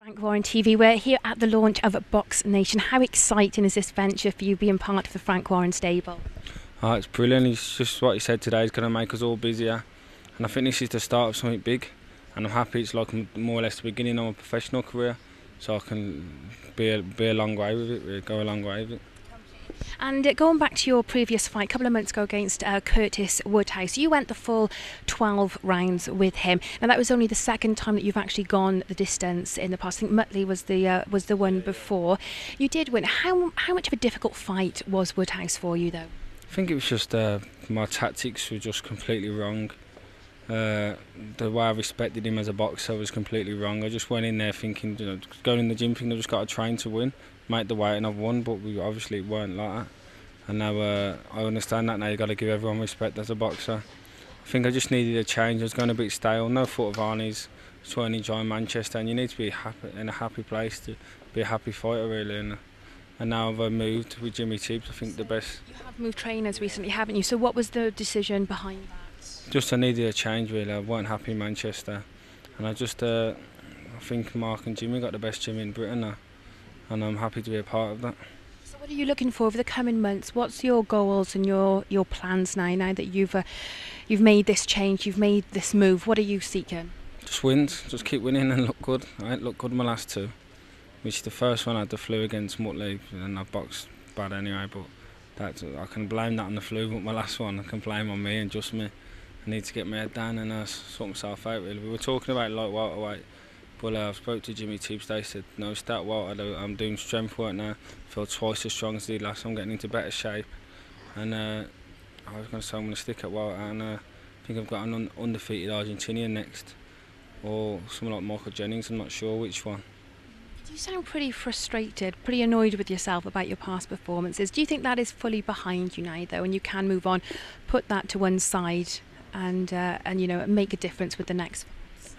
Frank Warren TV, we're here at the launch of BoxNation. How exciting is this venture for you being part of the Frank Warren stable? Oh, it's brilliant. It's just what he said today. He's going to make us all busier. And I think this is the start of something big. And I'm happy it's like more or less the beginning of a professional career. So I can be a long way with it, really, go a long way with it. And going back to your previous fight a couple of months ago against Curtis Woodhouse, you went the full 12 rounds with him. Now that was only the second time that you've actually gone the distance in the past. I think Muttley was the one before. You did win. How much of a difficult fight was Woodhouse for you though? I think it was just my tactics were just completely wrong. The way I respected him as a boxer was completely wrong. I just went in there thinking, going in the gym thinking I've just got to train to win, make the weight, and I've won. But we obviously weren't like that. And now I understand that now. You've got to give everyone respect as a boxer. I think I just needed a change. I was going a bit stale. No thought of Arnie's. Just wanted to join Manchester, and you need to be happy in a happy place to be a happy fighter, really. And now I've moved with Jimmy Tibbs. I think the best. You have moved trainers recently, haven't you? So what was the decision behind that? Just I needed a change, really. I weren't happy in Manchester, and I think Mark and Jimmy got the best gym in Britain now, and I'm happy to be a part of that. So what are you looking for over the coming months? What's your goals and your plans now that you've made this change, you've made this move? What are you seeking? Just wins, just keep winning and look good. I ain't looked good in my last two, which the first one I had the flu against Muttley, and I boxed bad anyway, but I can blame that on the flu, but my last one I can blame on me and just me. I need to get my head down and sort myself out, really. We were talking about light welterweight, but I spoke to Jimmy Tibbs. They said, no, start welter. I'm doing strength work now. I feel twice as strong as I did last time. I'm getting into better shape. And I was going to say I'm going to stick at welter, and I think I've got an undefeated Argentinian next, or someone like Michael Jennings. I'm not sure which one. You sound pretty frustrated, pretty annoyed with yourself about your past performances. Do you think that is fully behind you now, though, and you can move on, put that to one side, and make a difference with the next?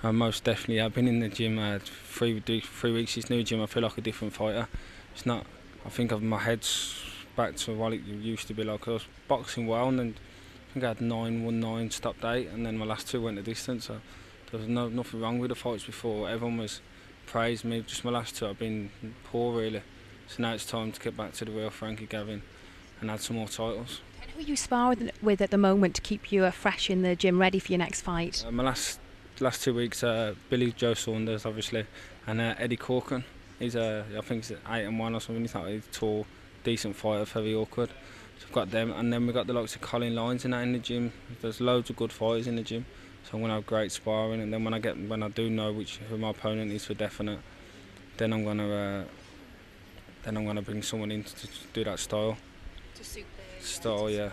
Most definitely. I've been in the gym 3 weeks. This new gym, I feel like a different fighter. It's not. I think my head's back to what it used to be like. I was boxing well, and then I think I had 9-1-9, stopped 8, and then my last 2 went the distance. So there was nothing wrong with the fights before. Everyone was praised me. Just my last 2, I've been poor, really. So now it's time to get back to the real Frankie Gavin and add some more titles. Who are you sparring with at the moment to keep you fresh in the gym, ready for your next fight? My last 2 weeks, Billy Joe Saunders, obviously, and Eddie Corcoran. He's I think he's 8-1 or something. He's not a tall, decent fighter, very awkward. So I've got them, and then we've got the likes of Colin Lyons and that in the gym. There's loads of good fighters in the gym, so I'm going to have great sparring. And then when I do know who my opponent is for definite, then I'm going to bring someone in to do that style. To suit the style, yeah.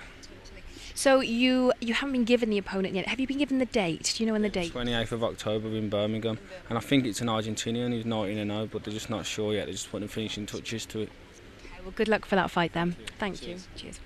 So you haven't been given the opponent yet. Have you been given the date? Do you know when the date? 28th of October in Birmingham. And I think it's an Argentinian who's 19-0, but they're just not sure yet. They're just putting finishing touches to it. Okay, well, good luck for that fight then. Thank you. Cheers.